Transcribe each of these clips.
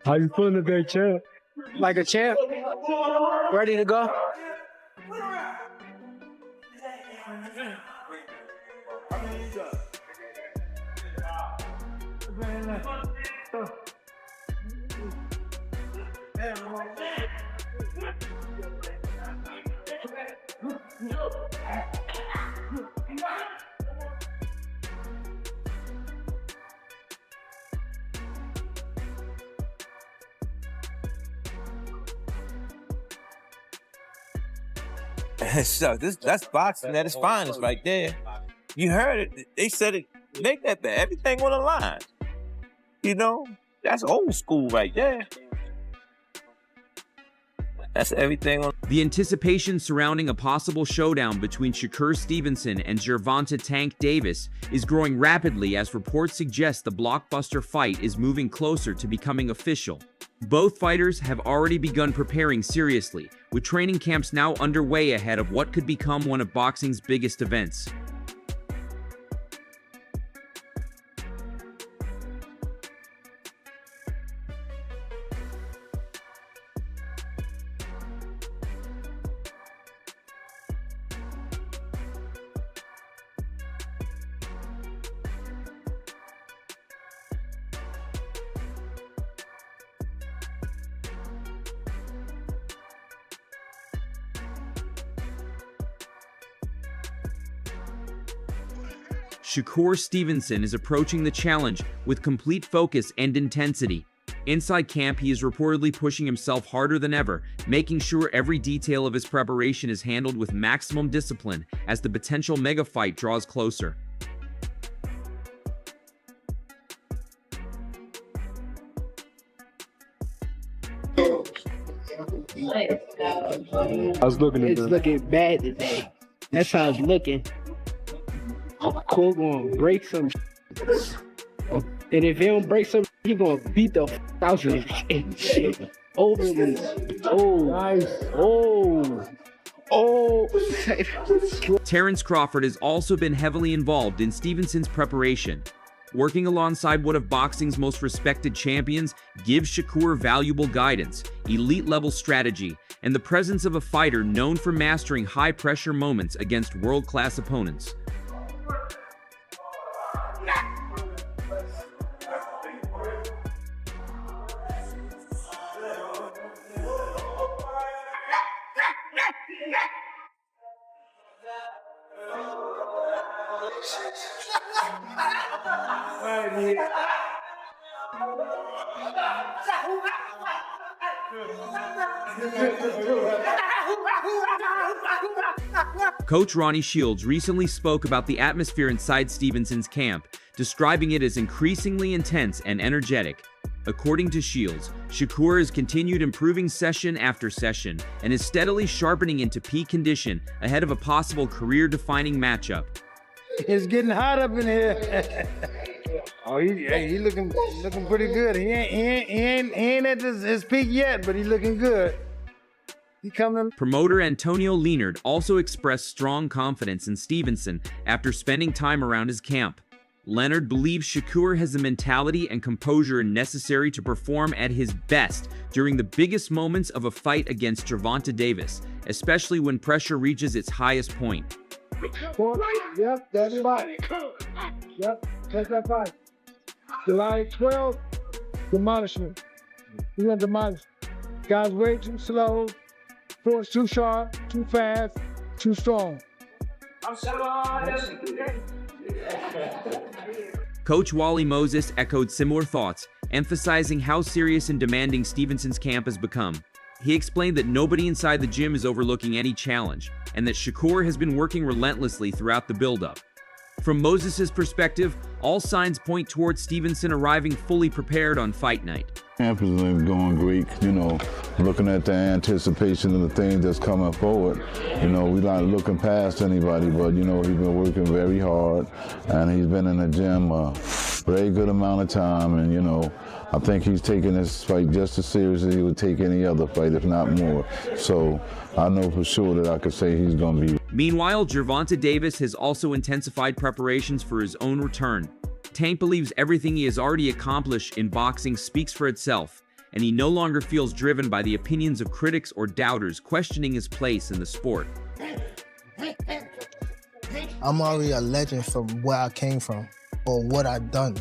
How you feeling today, champ? Like a champ. Ready to go. So that's boxing at its finest right there. You heard it. They said it. Make that bet. Everything on the line. You know, that's old school right there. That's everything on. The anticipation surrounding a possible showdown between Shakur Stevenson and Gervonta Tank Davis is growing rapidly as reports suggest the blockbuster fight is moving closer to becoming official. Both fighters have already begun preparing seriously, with training camps now underway ahead of what could become one of boxing's biggest events. Shakur Stevenson is approaching the challenge with complete focus and intensity. Inside camp, he is reportedly pushing himself harder than ever, making sure every detail of his preparation is handled with maximum discipline as the potential mega fight draws closer. How's looking today? It's looking bad today. That's how it's looking. Cole gonna break some and if he don't break some, he gonna beat the out of him. Overly. Oh, nice. Terrence Crawford has also been heavily involved in Stevenson's preparation. Working alongside one of boxing's most respected champions gives Shakur valuable guidance, elite-level strategy, and the presence of a fighter known for mastering high-pressure moments against world-class opponents. Coach Ronnie Shields recently spoke about the atmosphere inside Stevenson's camp, describing it as increasingly intense and energetic. According to Shields, Shakur has continued improving session after session and is steadily sharpening into peak condition ahead of a possible career-defining matchup. It's getting hot up in here. Oh, he looking pretty good. He ain't at his peak yet, but he looking good. He coming. Promoter Antonio Leonard also expressed strong confidence in Stevenson after spending time around his camp. Leonard believes Shakur has the mentality and composure necessary to perform at his best during the biggest moments of a fight against Gervonta Davis, especially when pressure reaches its highest point. Yep, that's right. Yep, that's that fight. July 12th, demolishment. We're gonna demolish. Guys way too slow, force too sharp, too fast, too strong. Coach Wally Moses echoed similar thoughts, emphasizing how serious and demanding Stevenson's camp has become. He explained that nobody inside the gym is overlooking any challenge, and that Shakur has been working relentlessly throughout the build-up. From Moses' perspective, all signs point towards Stevenson arriving fully prepared on fight night. Camp is going great, looking at the anticipation of the things that's coming forward. We're not looking past anybody, but, he's been working very hard, and he's been in the gym a very good amount of time, and, I think he's taking this fight just as seriously as he would take any other fight, if not more. So I know for sure that I could say he's going to be. Meanwhile, Gervonta Davis has also intensified preparations for his own return. Tank believes everything he has already accomplished in boxing speaks for itself, and he no longer feels driven by the opinions of critics or doubters questioning his place in the sport. I'm already a legend from where I came from or what I've done.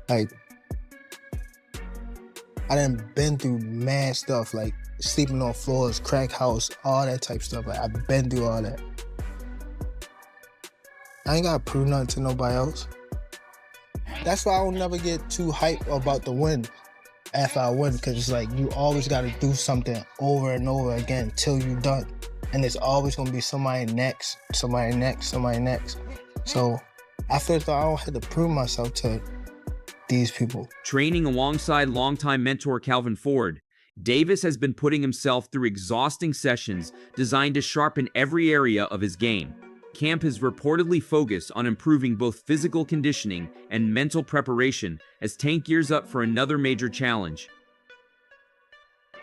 Like, I done been through mad stuff, like sleeping on floors, crack house, all that type of stuff. Like, I've been through all that. I ain't gotta prove nothing to nobody else. That's why I don't never get too hyped about the win after I win, because it's like you always gotta do something over and over again till you're done. And it's always gonna be somebody next, somebody next, somebody next. So I feel like I don't have to prove myself to these people. Training alongside longtime mentor Calvin Ford, Davis has been putting himself through exhausting sessions designed to sharpen every area of his game. Camp has reportedly focused on improving both physical conditioning and mental preparation as Tank gears up for another major challenge.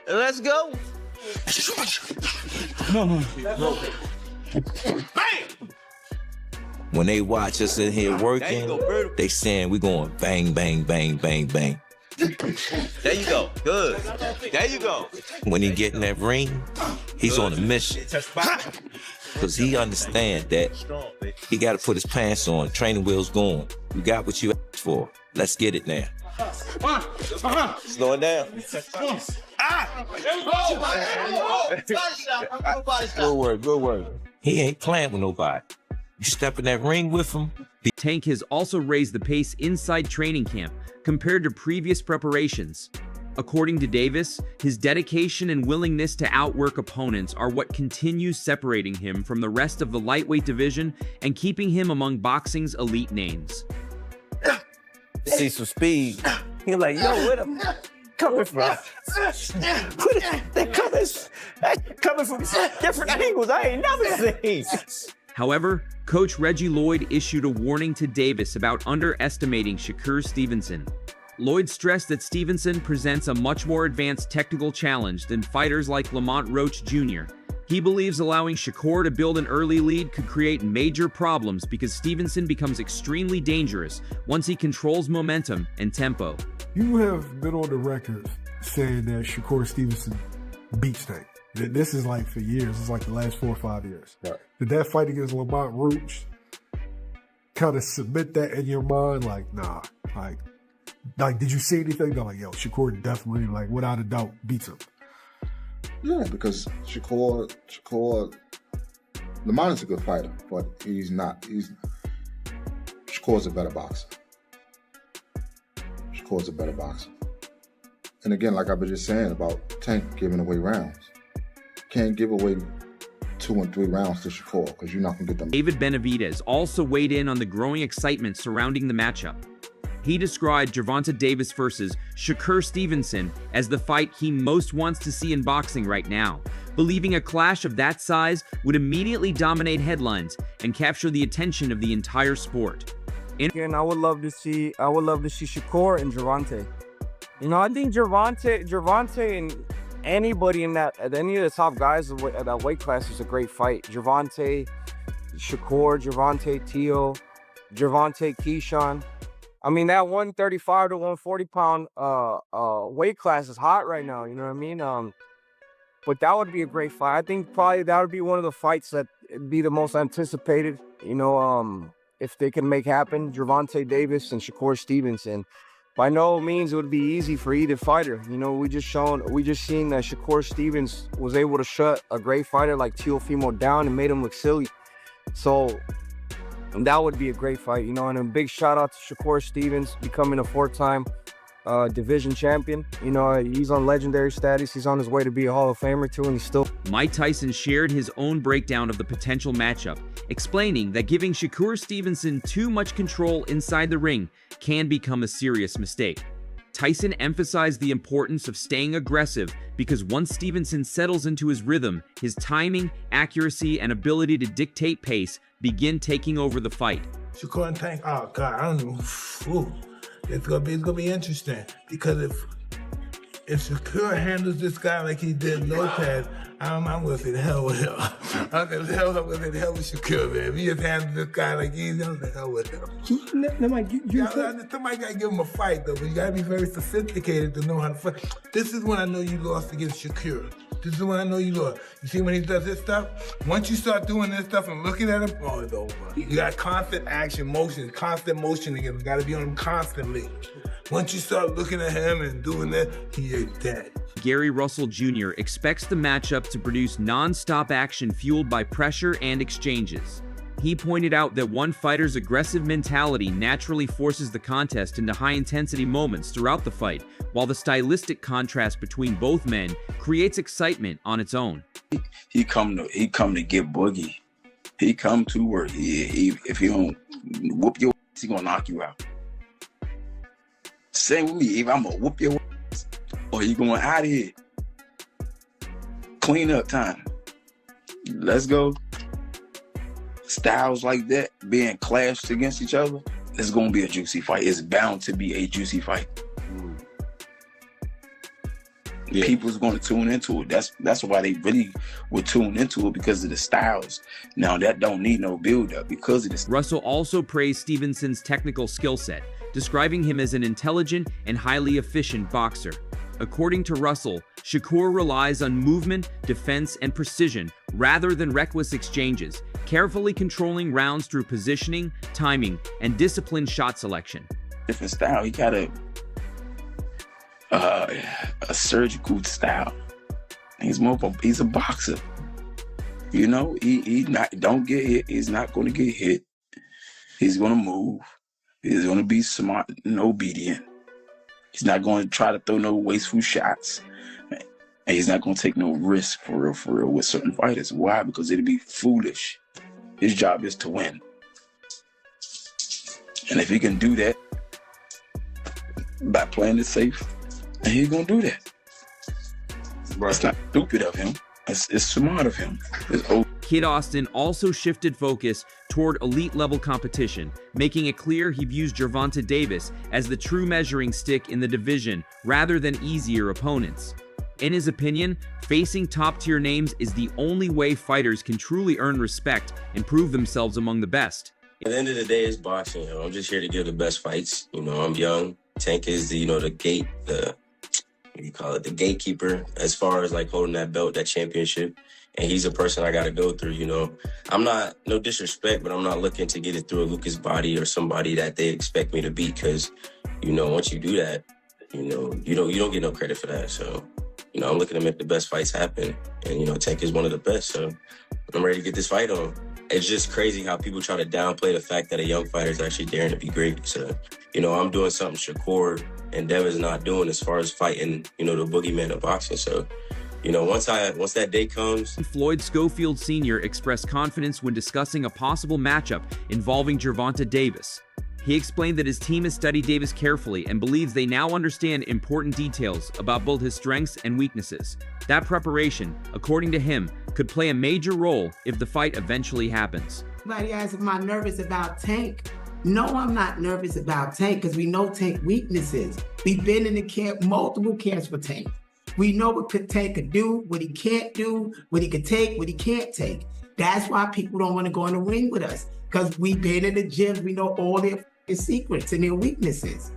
Let's go. No. When they watch us in here working, they saying we going bang, bang, bang, bang, bang. There you go. Good. There you go. When he get in that ring, he's on a mission. Because he understands that he got to put his pants on, training wheels going. You got what you asked for. Let's get it now. Slow it down. Good word, good word. He ain't playing with nobody. You step in that ring with him. Tank has also raised the pace inside training camp compared to previous preparations. According to Davis, his dedication and willingness to outwork opponents are what continues separating him from the rest of the lightweight division and keeping him among boxing's elite names. See some speed. He like, yo, where the coming from? They're coming from different angles I ain't never seen. However, Coach Reggie Lloyd issued a warning to Davis about underestimating Shakur Stevenson. Lloyd stressed that Stevenson presents a much more advanced technical challenge than fighters like Lamont Roach Jr. He believes allowing Shakur to build an early lead could create major problems because Stevenson becomes extremely dangerous once he controls momentum and tempo. You have been on the record saying that Shakur Stevenson beats Tank. This is like for years. It's like the last 4 or 5 years. Right. Did that fight against Lamont Roach kind of submit that in your mind? Like, nah. Like, did you see anything? They're like, yo, Shakur definitely, like, without a doubt, beats him. Yeah, because Shakur, Lamont is a good fighter, but he's not. Shakur's a better boxer. Shakur's a better boxer. And again, like I was just saying about Tank giving away rounds. Can't give away 2 and 3 rounds to Shakur because you're not going to get them. David Benavidez also weighed in on the growing excitement surrounding the matchup. He described Gervonta Davis versus Shakur Stevenson as the fight he most wants to see in boxing right now, believing a clash of that size would immediately dominate headlines and capture the attention of the entire sport. Again, I would love to see Shakur and Gervonta. You know, I think Gervonta and anybody in that, any of the top guys at that weight class is a great fight. Gervonta, Shakur, Gervonta, Teo, Gervonta, Keyshawn. I mean, that 135 to 140 pound weight class is hot right now. You know what I mean? But that would be a great fight. I think probably that would be one of the fights that would be the most anticipated. You know, if they can make happen, Gervonta Davis and Shakur Stevenson. By no means it would be easy for either fighter. You know, we just seen that Shakur Stevens was able to shut a great fighter like Teofimo down and made him look silly. So that would be a great fight, you know. And a big shout out to Shakur Stevens becoming a 4-time division champion. You know, he's on legendary status. He's on his way to be a Hall of Famer too, and he's still. Mike Tyson shared his own breakdown of the potential matchup, explaining that giving Shakur Stevenson too much control inside the ring can become a serious mistake. Tyson emphasized the importance of staying aggressive because once Stevenson settles into his rhythm, his timing, accuracy, and ability to dictate pace begin taking over the fight. Shakur and Tank, oh God, I don't know. Ooh, it's gonna be interesting because if Shakur handles this guy like he did Lopez, I'm gonna say the hell with him. I'm gonna say the hell with Shakur, man. If he just handles this guy like he's, I'm gonna say the hell with him. Somebody gotta give him a fight though, but you gotta be very sophisticated to know how to fight. This is when I know you lost against Shakur. This is when I know you lost. You see when he does this stuff? Once you start doing this stuff and looking at him, oh, it's over. You got constant action, constant motion again. You gotta be on him constantly. Once you start looking at him and doing that, he is dead. Gary Russell Jr. expects the matchup to produce non-stop action fueled by pressure and exchanges. He pointed out that one fighter's aggressive mentality naturally forces the contest into high-intensity moments throughout the fight, while the stylistic contrast between both men creates excitement on its own. He come to get boogie. He come to work. If he don't whoop your ass, he gonna knock you out. Same with me. If I'm gonna whoop your ass, or you going out of here. Clean up time. Let's go. Styles like that being clashed against each other, it's gonna be a juicy fight. It's bound to be a juicy fight. Yeah. People's gonna tune into it. That's why they really would tune into it, because of the styles. Now that don't need no build up because of this. Russell also praised Stevenson's technical skill set, describing him as an intelligent and highly efficient boxer. According to Russell, Shakur relies on movement, defense, and precision rather than reckless exchanges, carefully controlling rounds through positioning, timing, and disciplined shot selection. Different style. He got a surgical style. He's a boxer. You know, he don't get hit. He's not going to get hit. He's going to move. He's going to be smart and obedient. He's not going to try to throw no wasteful shots. And he's not going to take no risk for real with certain fighters. Why? Because it'd be foolish. His job is to win. And if he can do that by playing it safe, then he's going to do that. Right. It's not stupid of him. It's smart of him. Kid Austin also shifted focus toward elite-level competition, making it clear he views Gervonta Davis as the true measuring stick in the division rather than easier opponents. In his opinion, facing top-tier names is the only way fighters can truly earn respect and prove themselves among the best. At the end of the day, it's boxing. I'm just here to give the best fights. I'm young. Tank is the the gatekeeper as far as like holding that belt, that championship. And he's a person I got to go through, I'm not, no disrespect, but I'm not looking to get it through a Lucas body or somebody that they expect me to beat. Because, once you do that, you don't get no credit for that. So, I'm looking to make the best fights happen. And, Tank is one of the best. So I'm ready to get this fight on. It's just crazy how people try to downplay the fact that a young fighter is actually daring to be great. So, I'm doing something Shakur and Devin's not doing as far as fighting, the boogeyman of boxing. So, once that day comes. Floyd Schofield Sr. expressed confidence when discussing a possible matchup involving Gervonta Davis. He explained that his team has studied Davis carefully and believes they now understand important details about both his strengths and weaknesses. That preparation, according to him, could play a major role if the fight eventually happens. Somebody asked, am I nervous about Tank? No, I'm not nervous about Tank because we know Tank weaknesses. We've been in the camp, multiple camps for Tank. We know what Tank could do, what he can't do, what he could take, what he can't take. That's why people don't want to go in the ring with us, because we've been in the gyms. We know all their secrets and their weaknesses.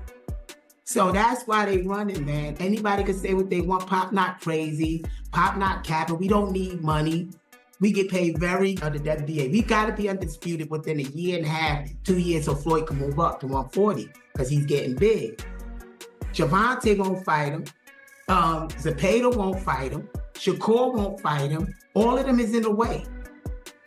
So that's why they running, man. Anybody can say what they want. Pop not crazy. Pop not capping. We don't need money. We get paid the WBA. We got to be undisputed within a year and a half, 2 years, so Floyd can move up to 140 because he's getting big. Gervonta won't fight him. Zepeda won't fight him. Shakur won't fight him. All of them is in the way.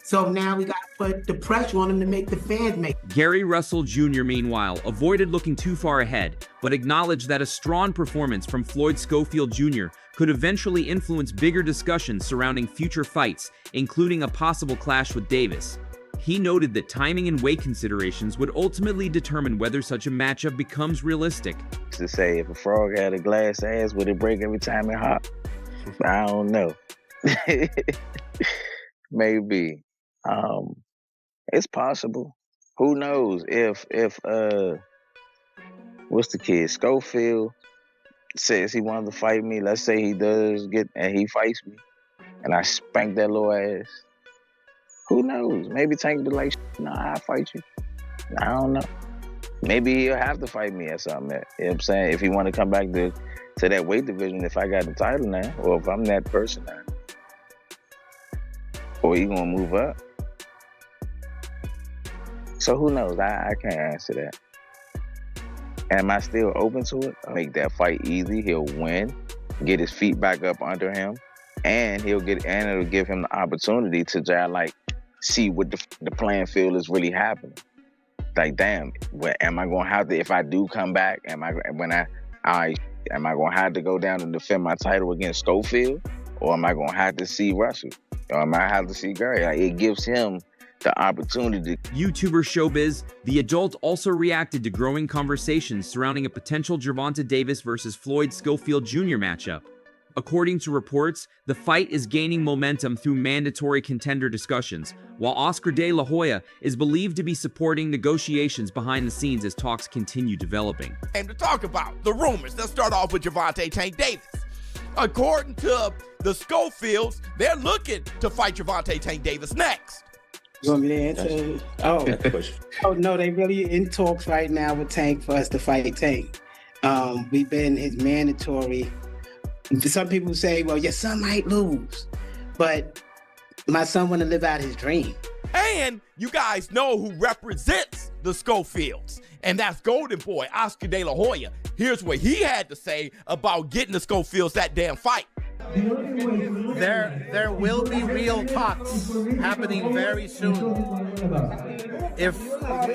So now we got to put the pressure on him to make the fans make. Gary Russell Jr., meanwhile, avoided looking too far ahead, but acknowledged that a strong performance from Floyd Schofield Jr. could eventually influence bigger discussions surrounding future fights, including a possible clash with Davis. He noted that timing and weight considerations would ultimately determine whether such a matchup becomes realistic. To say if a frog had a glass ass, would it break every time it hopped? I don't know. Maybe. It's possible. Who knows if what's the kid, Schofield, says he wants to fight me, let's say he does get and he fights me, and I spank that little ass. Who knows? Maybe Tank be like, nah, I'll fight you. I don't know. Maybe he'll have to fight me at something. You know what I'm saying? If he want to come back to that weight division, if I got the title now, or if I'm that person now. Or he gonna move up. So who knows? I can't answer that. Am I still open to it? I'll make that fight easy. He'll win, get his feet back up under him, and it'll give him the opportunity to just like see what the playing field is really happening. Like, damn, am I gonna have to, if I do come back, am I gonna have to go down and defend my title against Schofield, or am I gonna have to see Russell, or am I have to see Gary? Like, it gives him the opportunity. YouTuber Showbiz, the adult, also reacted to growing conversations surrounding a potential Gervonta Davis versus Floyd Schofield Jr. matchup. According to reports, the fight is gaining momentum through mandatory contender discussions, while Oscar De La Hoya is believed to be supporting negotiations behind the scenes as talks continue developing. And to talk about the rumors, let's start off with Gervonta Tank Davis. According to the Schofields, they're looking to fight Gervonta Tank Davis next. You want me to answer? Oh no, they really in talks right now with Tank for us to fight Tank. We've been his mandatory. Some people say, well, your son might lose, but my son want to live out his dream. And you guys know who represents the Schofields, and that's Golden Boy, Oscar De La Hoya. Here's what he had to say about getting the Schofields that damn fight. There will be real talks happening very soon. If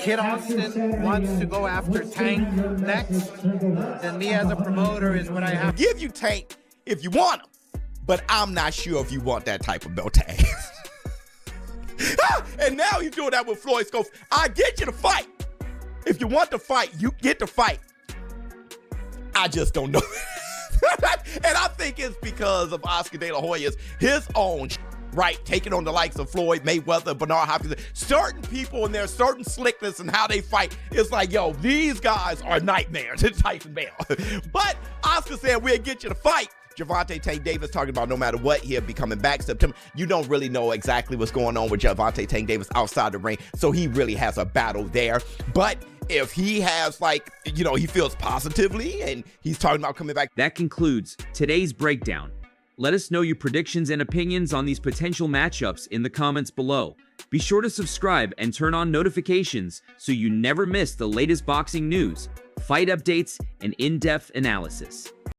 Kid Austin wants to go after Tank next, then me as a promoter is what I have. Give you Tank if you want him, but I'm not sure if you want that type of belt tag. And now he's doing that with Floyd Schofield. I get you to fight. If you want to fight, you get to fight. I just don't know. And I think it's because of Oscar De La Hoya's his own right, taking on the likes of Floyd Mayweather, Bernard Hopkins, certain people and their certain slickness and how they fight. It's like, yo, these guys are nightmares. It's Tyson Bale. But Oscar said, we'll get you to fight. Gervonta Tank Davis talking about no matter what, he'll be coming back September. You don't really know exactly what's going on with Gervonta Tank Davis outside the ring, so he really has a battle there. But if he has, like, you know, he feels positively and he's talking about coming back. That concludes today's breakdown. Let us know your predictions and opinions on these potential matchups in the comments below. Be sure to subscribe and turn on notifications so you never miss the latest boxing news, fight updates, and in-depth analysis.